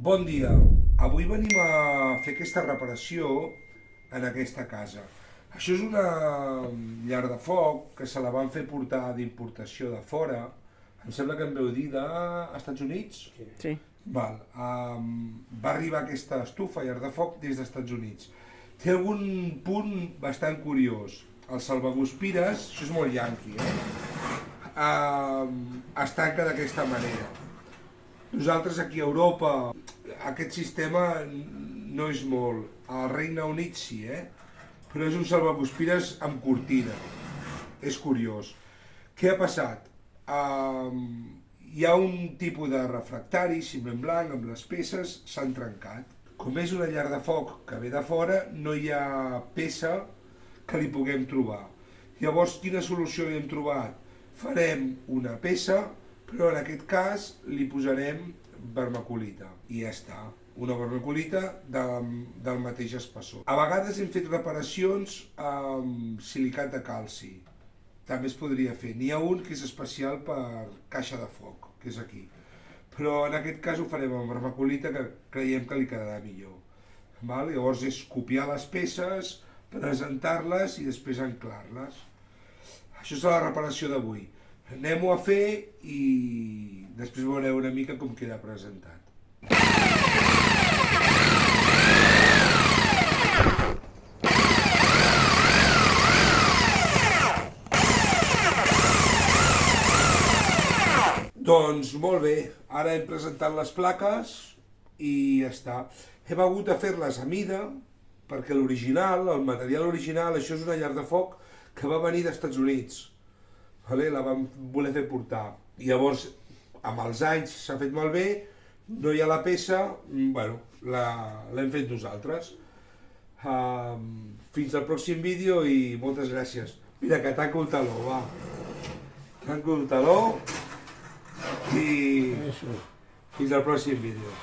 Bon dia, avui venim a fer aquesta reparació en aquesta casa. Això és una llar de foc que se la van fer portar d'importació de fora, em sembla que em veu dir dels Estats Units? Sí. Val. Va arribar aquesta estufa, llar de foc, des dels Estats Units. Té algun punt bastant curiós. El salvaguspires, això és molt yanqui, es tanca d'aquesta manera. Nosaltres aquí a Europa aquest sistema no és molt. Al Regne Unit sí, però és un salvaguspires amb cortina. És curiós. Què ha passat? Hi ha un tipus de refractari, ciment blanc, amb les peces, s'han trencat. Com és una llar de foc que ve de fora, no hi ha peça que li puguem trobar. Llavors, quina solució hi hem trobat? Farem una peça, però en aquest cas li posarem vermiculita i ja està, una vermiculita del mateix espessor. A vegades hem fet reparacions amb silicat de calci, també es podria fer. N'hi ha un que és especial per caixa de foc, que és aquí, però en aquest cas ho farem amb vermiculita, que creiem que li quedarà millor. Llavors és copiar les peces, presentar-les i després anclar-les. Això és la reparació d'avui. Anem-ho a fer i després veureu una mica com queda presentat. Doncs molt bé, ara hem presentat les plaques i ja està. Hem hagut de fer-les a mida perquè l'original, el material original, això és una llar de foc que va venir dels Estats Units. La vam voler fer portar. I llavors, amb els anys s'ha fet malbé, no hi ha la peça, l'hem fet nosaltres. Fins al pròxim vídeo i moltes gràcies. Mira que tanco el taló, va. Tanco el taló i fins al pròxim vídeo.